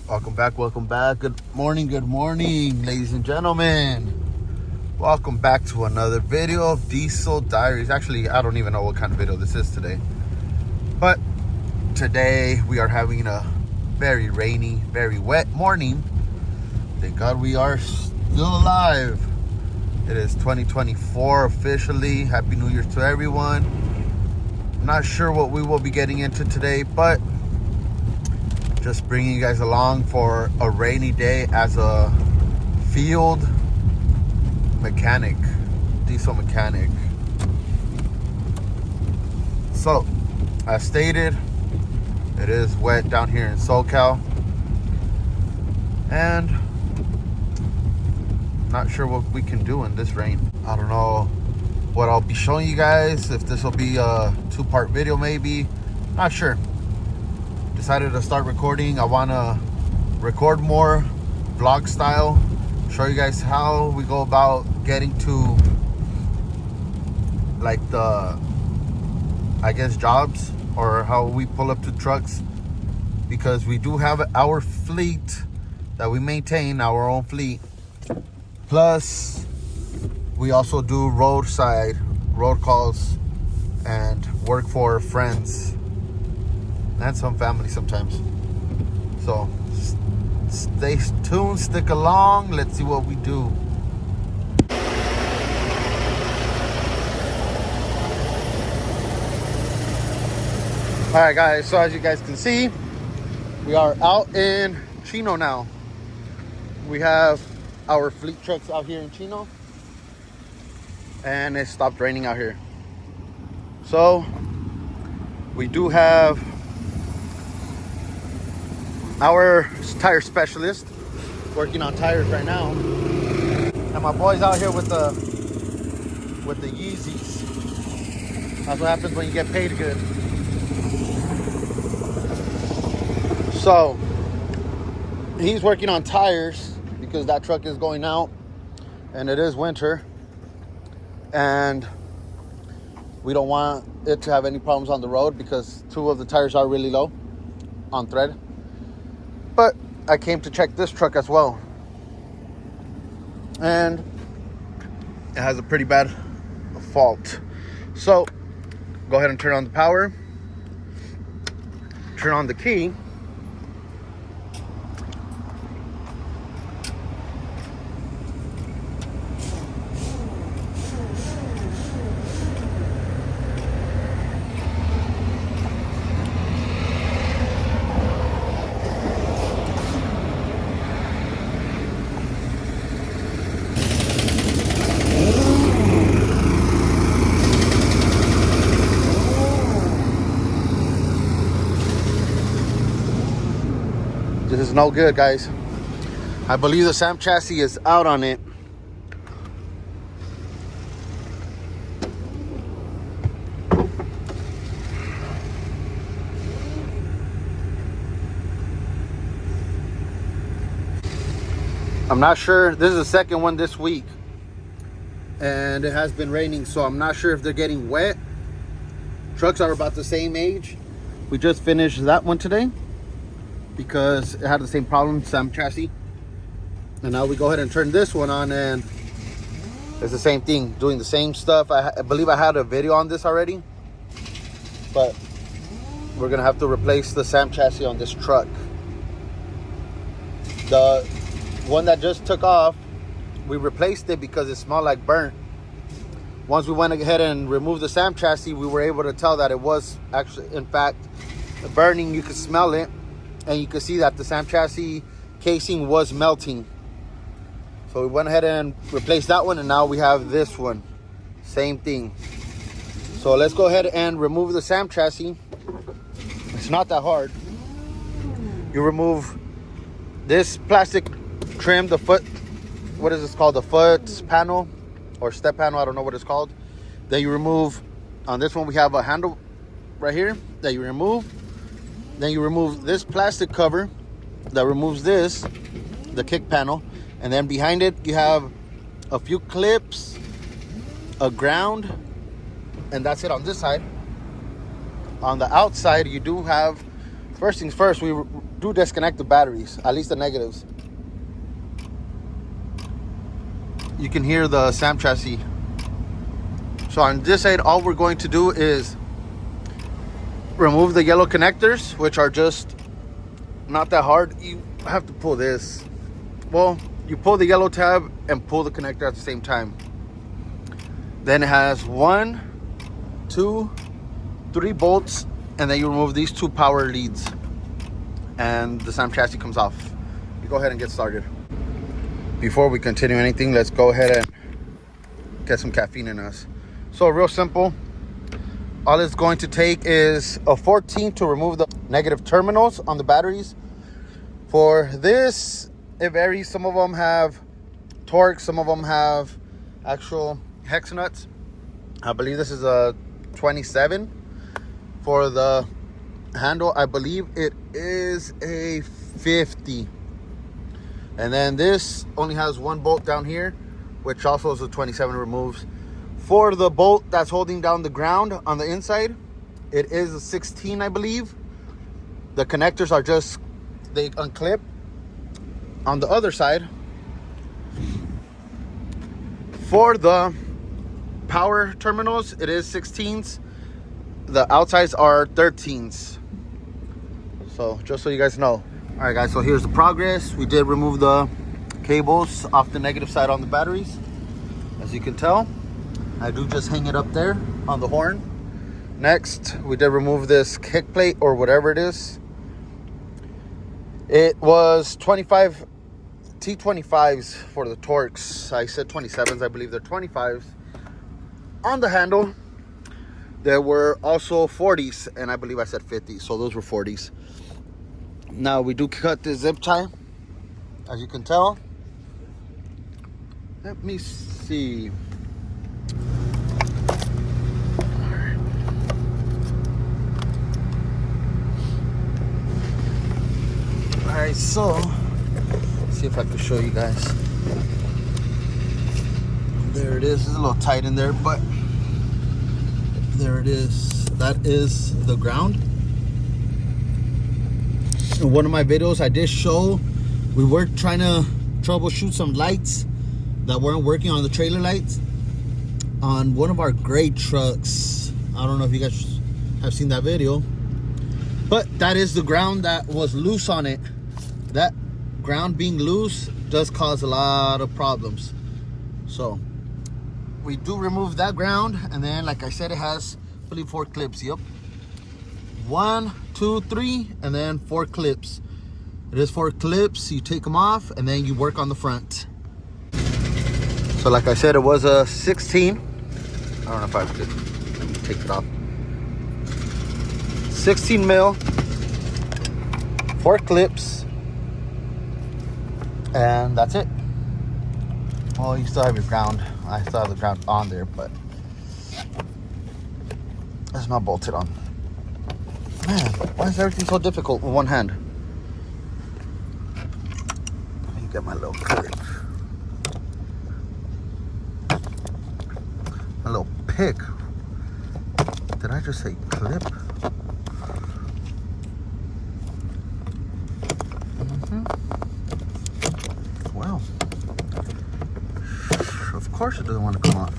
Welcome back. Good morning, ladies and gentlemen. Welcome back to another video of Diesel Diaries. Actually, I don't even know what kind of video this is today. But today we are having a very rainy, very wet morning. Thank God we are still alive. It is 2024 officially. Happy New Year to everyone. Not sure what we will be getting into today, but just bringing you guys along for a rainy day as a field mechanic, diesel mechanic. So, as stated, it is wet down here in SoCal, and not sure what we can do in this rain. I don't know what I'll be showing you guys, if this will be a two-part video maybe, not sure. Decided to start recording. I want to record more vlog style, show you guys how we go about getting to like the, I guess, jobs, or how we pull up to trucks, because we do have our fleet that we maintain, our own fleet, plus we also do road calls and work for friends and some family sometimes. So stay tuned, stick along, let's see what we do. All right guys, so as you guys can see, we are out in Chino now. We have our fleet trucks out here in Chino, and it stopped raining out here. So we do have our tire specialist working on tires right now, and my boy's out here with the Yeezys. That's what happens when you get paid good. So he's working on tires because that truck is going out, and it is winter, and we don't want it to have any problems on the road because two of the tires are really low on thread. But I came to check this truck as well, and it has a pretty bad fault. So go ahead and turn on the power, turn on the key, this is no good, guys. I believe the SAM chassis is out on it. I'm not sure. This is the second one this week, and it has been raining, so I'm not sure if they're getting wet. Trucks are about the same age. We just finished that one today because it had the same problem, SAM chassis. And now we go ahead and turn this one on, and it's the same thing, doing the same stuff. I believe I had a video on this already, but we're gonna have to replace the SAM chassis on this truck. The one that just took off, we replaced it because it smelled like burnt. Once we went ahead and removed the SAM chassis, we were able to tell that it was actually, in fact, burning. You could smell it, and you could see that the SAM chassis casing was melting. So we went ahead and replaced that one, and now we have this one. Same thing. So let's go ahead and remove the SAM chassis. It's not that hard. You remove this plastic trim, the foot, what is this called? The foot panel or step panel, I don't know what it's called. Then you remove, on this one we have a handle right here that you remove. Then you remove this plastic cover that removes this, the kick panel, and then behind it you have a few clips, a ground, and that's it on this side. On the outside you do have, first things first, we do disconnect the batteries, at least the negatives. You can hear the SAM chassis. So on this side, all we're going to do is remove the yellow connectors, which are just not that hard. You have to pull this. Well, you pull the yellow tab and pull the connector at the same time. Then it has 1, 2, 3 bolts, and then you remove these 2 power leads, and the SAM chassis comes off. You go ahead and get started. Before we continue anything, let's go ahead and get some caffeine in us. So real simple. All it's going to take is a 14 to remove the negative terminals on the batteries. For this, it varies. Some of them have torque, some of them have actual hex nuts. I believe this is a 27. For the handle, I believe it is a 50. And then this only has 1 bolt down here, which also is a 27 removes. For the bolt that's holding down the ground on the inside, it is a 16, I believe. The connectors are just, they unclip. On the other side, for the power terminals, it is 16s. The outsides are 13s. So just so you guys know. All right, guys, so here's the progress. We did remove the cables off the negative side on the batteries. As you can tell, I do just hang it up there on the horn. Next, we did remove this kick plate or whatever it is. It was 25 T25s for the torques. I said 27s, I believe they're 25s. On the handle, there were also 40s, and I believe I said 50s, so those were 40s. Now we do cut the zip tie, as you can tell. Let me see. All right, so let's see if I can show you guys. There it is. It's a little tight in there, but there it is. That is the ground. In one of my videos, I did show we were trying to troubleshoot some lights that weren't working on the trailer lights on one of our gray trucks. I don't know if you guys have seen that video, but that is the ground that was loose on it. That ground being loose does cause a lot of problems. So we do remove that ground, and then like I said, it has, I believe, 4 clips. Yep, 1, 2, 3, and then 4 clips. It is 4 clips. You take them off, and then you work on the front. So like I said, it was a 16. I don't know if I could, let me take it off. 16 mil, 4 clips, and that's it. Well, you still have your ground. I still have the ground on there, but it's not bolted on. Man, why is everything so difficult with one hand? Let me get my little clip. A little pick. Did I just say clip? Well, of course it doesn't want to come off.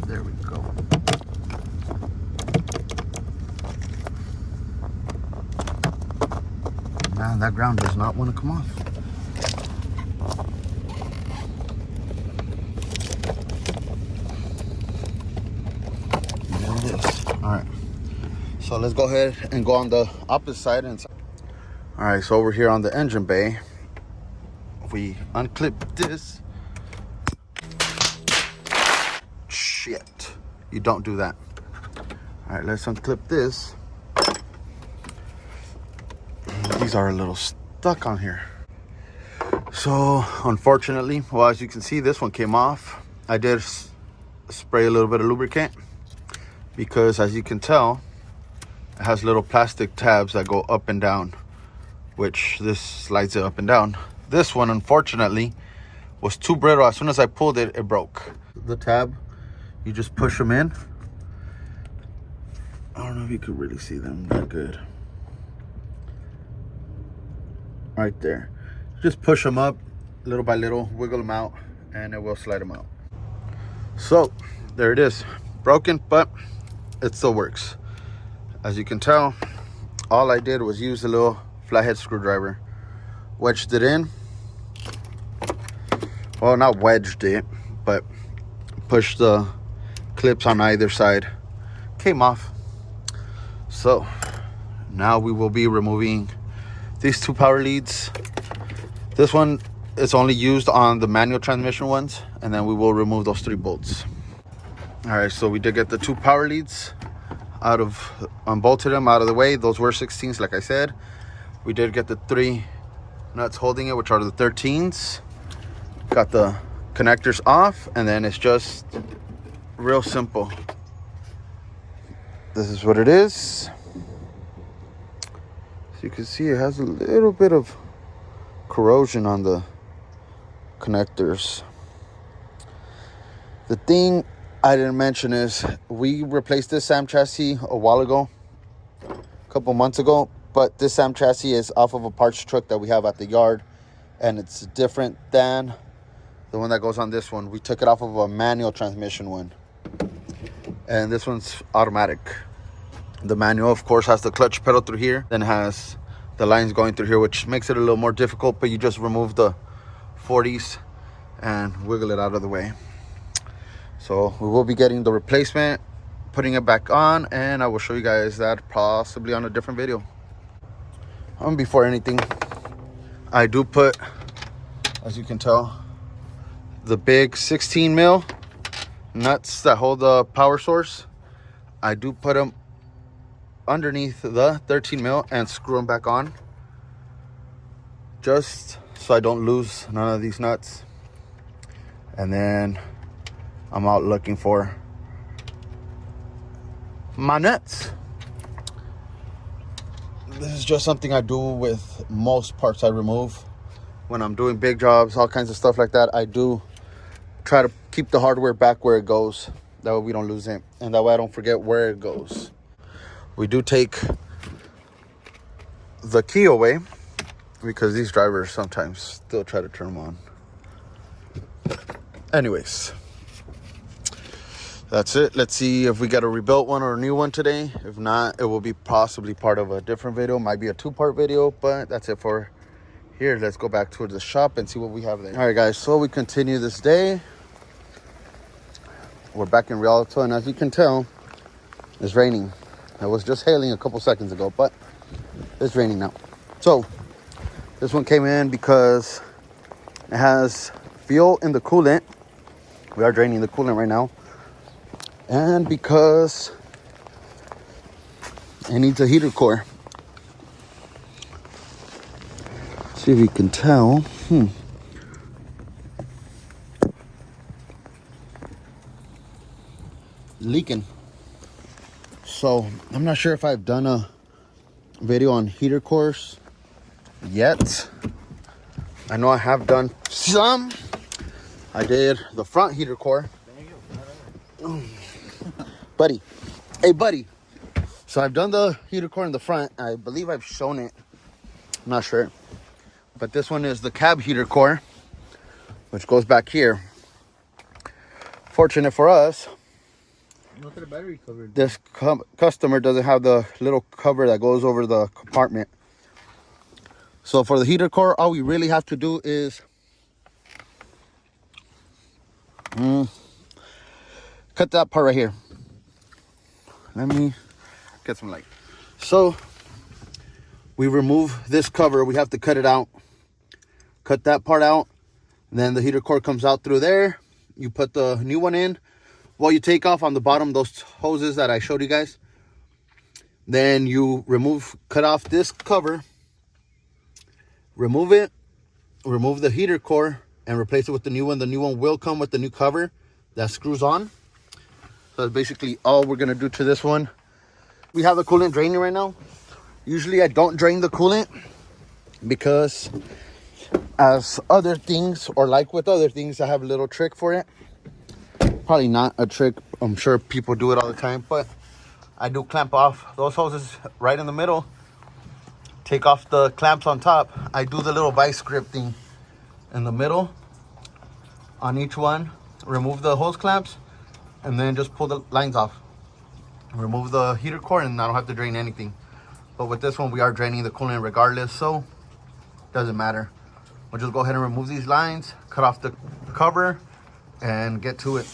There we go. Man, that ground does not want to come off. There it is. All right. So let's go ahead and go on the opposite side. All right, so over here on the engine bay, we unclip this. Shit, you don't do that. All right, let's unclip this. These are a little stuck on here. So unfortunately, well, as you can see, this one came off. I did spray a little bit of lubricant because, as you can tell, it has little plastic tabs that go up and down, which this slides it up and down. This one, unfortunately, was too brittle. As soon as I pulled it, it broke. The tab, you just push them in. I don't know if you could really see them that good. right there. Just push them up little by little, wiggle them out, and it will slide them out. So there it is, broken, but it still works. As you can tell, all I did was use a little flathead screwdriver, wedged it in. Well, not wedged it, but pushed the clips on either side, came off. So now we will be removing these 2 power leads. This one is only used on the manual transmission ones, and then we will remove those 3 bolts. All right, so we did get the 2 power leads unbolted them out of the way. Those were 16s, like I said. We did get the 3 nuts holding it, which are the 13s. Got the connectors off, and then it's just real simple. This is what it is. As you can see, it has a little bit of corrosion on the connectors. The thing I didn't mention is we replaced this SAM chassis a while ago, a couple months ago, but this SAM chassis is off of a parts truck that we have at the yard, and it's different than the one that goes on this one. We took it off of a manual transmission one, and this one's automatic. The manual, of course, has the clutch pedal through here, then has the lines going through here, which makes it a little more difficult, but you just remove the 40s and wiggle it out of the way. So we will be getting the replacement, putting it back on, and I will show you guys that possibly on a different video. Before anything, I do put, as you can tell, the big 16 mil nuts that hold the power source. I do put them underneath the 13 mil and screw them back on, just so I don't lose none of these nuts. And then I'm out looking for my nuts. This is just something I do with most parts I remove. When I'm doing big jobs, all kinds of stuff like that, I do try to keep the hardware back where it goes. That way we don't lose it, and that way I don't forget where it goes. We do take the key away because these drivers sometimes still try to turn them on. Anyways, that's it. Let's see if we got a rebuilt one or a new one today. If not, it will be possibly part of a different video. Might be a 2-part video, but that's it for here. Let's go back towards the shop and see what we have there. All right, guys, so we continue this day. We're back in Rialto, and as you can tell, it's raining. It was just hailing a couple seconds ago, but it's raining now. So this one came in because it has fuel in the coolant. We are draining the coolant right now. And because it needs a heater core. See if you can tell. Leaking. So I'm not sure if I've done a video on heater cores yet. I know I have done some. I did the front heater core. Buddy. Hey, buddy. So I've done the heater core in the front. I believe I've shown it. I'm not sure. But this one is the cab heater core, which goes back here. Fortunate for us, this customer doesn't have the little cover that goes over the compartment. So for the heater core, all we really have to do is cut that part right here. Let me get some light. So we remove this cover. We have to cut it out. Cut that part out. Then the heater core comes out through there. You put the new one in. Well, you take off on the bottom those hoses that I showed you guys. Then you cut off this cover. Remove it. Remove the heater core and replace it with the new one. The new one will come with the new cover that screws on. So that's basically all we're going to do to this one. We have the coolant draining right now. Usually I don't drain the coolant because as other things, or like with other things, I have a little trick for it. Probably not a trick. I'm sure people do it all the time, but I do clamp off those hoses right in the middle take off the clamps on top. I do the little vice grip thing in the middle on each one. Remove the hose clamps and then just pull the lines off. Remove the heater core and I don't have to drain anything. But with this one, we are draining the coolant regardless, so doesn't matter. We'll just go ahead and remove these lines, cut off the cover, and get to it.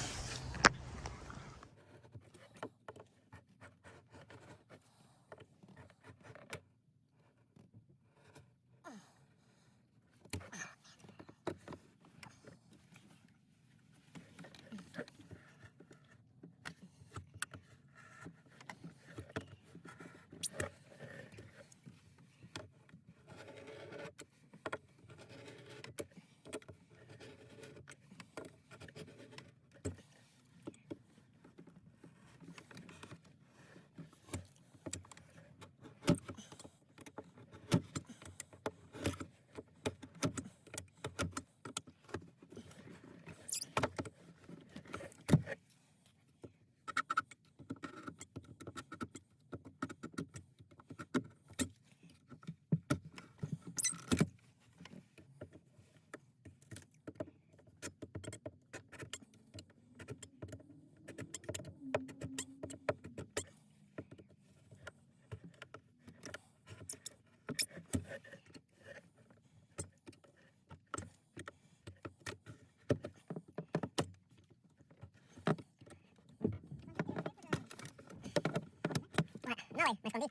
No way,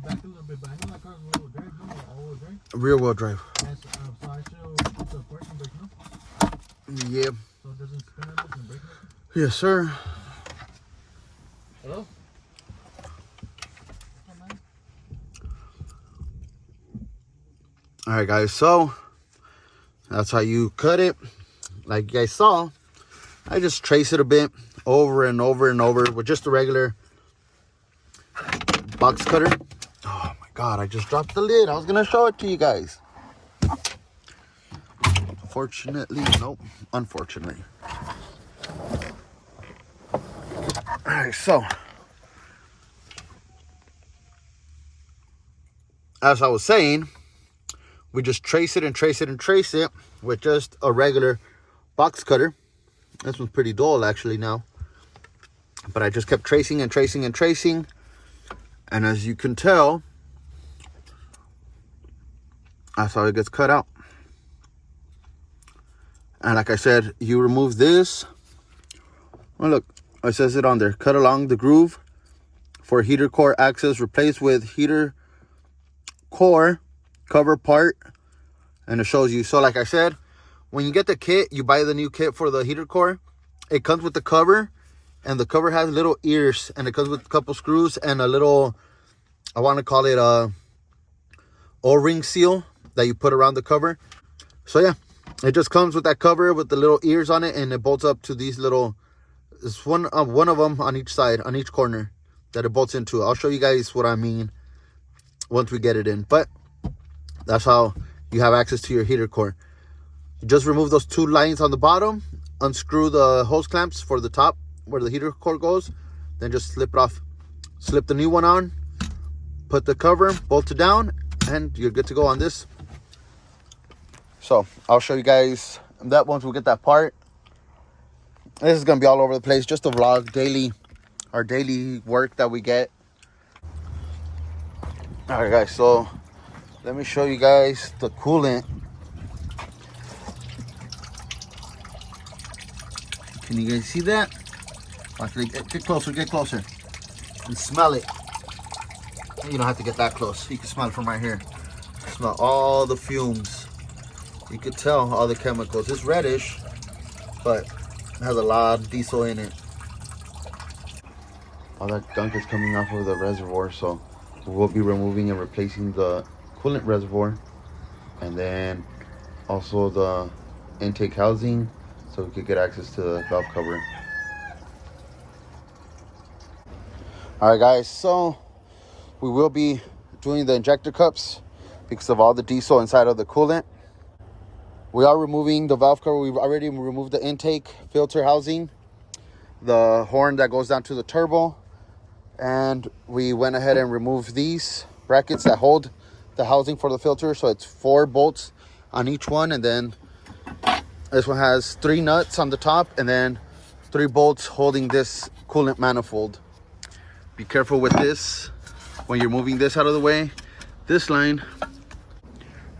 back a little bit, but I know that car's all-wheel drive, no? All-wheel drive? Rear-wheel drive. Yes, so I should put the parking brake, no? Yeah. So it doesn't spin on us and brake nothing? Yes, sir. Hello? All right, guys, so that's how you cut it. Like you guys saw, I just trace it a bit over and over and over with just a regular box cutter. Oh my God, I just dropped the lid. I was gonna show it to you guys. Fortunately, nope, unfortunately. All right, so as I was saying, we just trace it and trace it and trace it with just a regular box cutter. This one's pretty dull actually now. But I just kept tracing and tracing and tracing. And as you can tell, that's how it gets cut out. And like I said, you remove this. Oh look, it says it on there. Cut along the groove for heater core access. Replace with heater core cover part. And it shows you. So like I said, when you get the kit, you buy the new kit for the heater core. It comes with the cover. And the cover has little ears. And it comes with a couple screws and a little, I want to call it a O-ring seal that you put around the cover. So yeah, it just comes with that cover with the little ears on it. And it bolts up to these little, it's one of them on each side, on each corner that it bolts into. I'll show you guys what I mean once we get it in. But that's how you have access to your heater core. You just remove those two lines on the bottom, unscrew the hose clamps for the top where the heater core goes, then just slip it off. Slip the new one on, put the cover, bolt it down, and you're good to go on this. So I'll show you guys that once we get that part. This is gonna be all over the place, just a vlog, daily, our daily work that we get. All right, guys, so let me show you guys the coolant. Can you guys see that? Actually, get closer, and smell it. You don't have to get that close. You can smell it from right here. Smell all the fumes. You could tell all the chemicals. It's reddish, but it has a lot of diesel in it. All that gunk is coming off of the reservoir, so we'll be removing and replacing the coolant reservoir, and then also the intake housing, so we could get access to the valve cover. All right, guys, so we will be doing the injector cups because of all the diesel inside of the coolant. We are removing the valve cover. We've already removed the intake filter housing, the horn that goes down to the turbo, And we went ahead and removed these brackets that hold the housing for the filter. So it's 4 bolts on each one, and then this one has 3 nuts on the top and then 3 bolts holding this coolant manifold. Be careful with this when you're moving this out of the way, this line.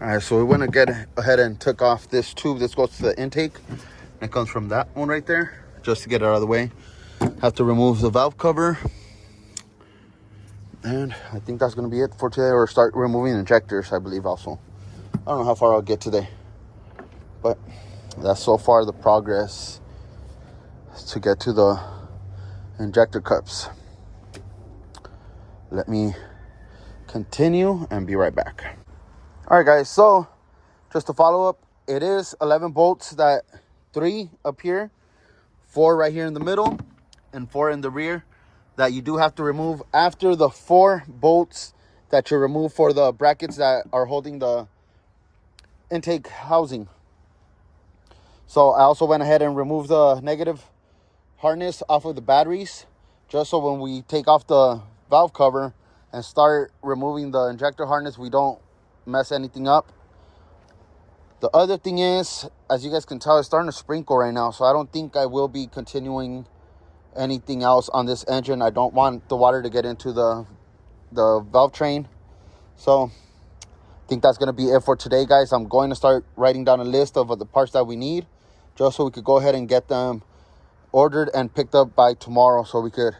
All right, so we went to get ahead and took off this tube. This goes to the intake. It comes from that one right there, just to get it out of the way. Have to remove the valve cover. And I think that's going to be it for today, or start removing injectors, I believe also. I don't know how far I'll get today, but that's so far the progress to get to the injector cups. Let me continue and be right back. All right, guys, so just to follow up, it is 11 bolts, that 3 up here, 4 right here in the middle, and 4 in the rear, that you do have to remove after the 4 bolts that you remove for the brackets that are holding the intake housing. So I also went ahead and removed the negative harness off of the batteries, just so when we take off the valve cover and start removing the injector harness, we don't mess anything up. The other thing is, as you guys can tell, it's starting to sprinkle right now, so I don't think I will be continuing anything else on this engine. I don't want the water to get into the valve train. So I think that's going to be it for today, guys. I'm going to start writing down a list of the parts that we need, just so we could go ahead and get them ordered and picked up by tomorrow, so we could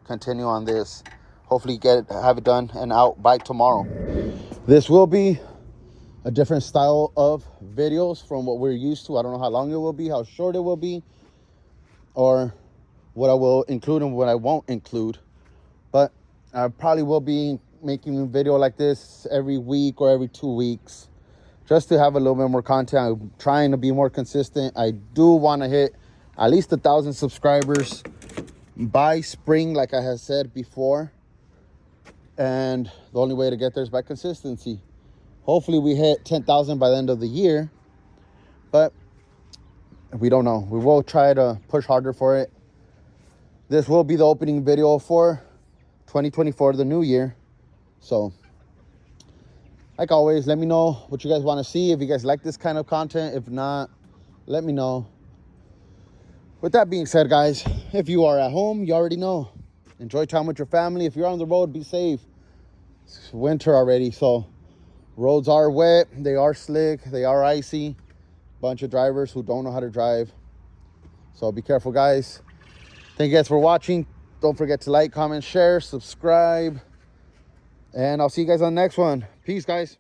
continue on this. Hopefully have it done and out by tomorrow. This will be a different style of videos from what we're used to. I don't know how long it will be, how short it will be, or what I will include and what I won't include. But I probably will be making a video like this every week or every 2 weeks, just to have a little bit more content. I'm trying to be more consistent. I do want to hit at least 1,000 subscribers by spring, like I have said before. And the only way to get there is by consistency. Hopefully we hit 10,000 by the end of the year, but we don't know. We will try to push harder for it. This will be the opening video for 2024, the new year. So, like always, let me know what you guys want to see. If you guys like this kind of content, if not, let me know. With that being said, guys, if you are at home, you already know. Enjoy time with your family. If you're on the road, be safe. It's winter already, so roads are wet. They are slick. They are icy. Bunch of drivers who don't know how to drive. So be careful, guys. Thank you guys for watching. Don't forget to like, comment, share, subscribe. And I'll see you guys on the next one. Peace, guys.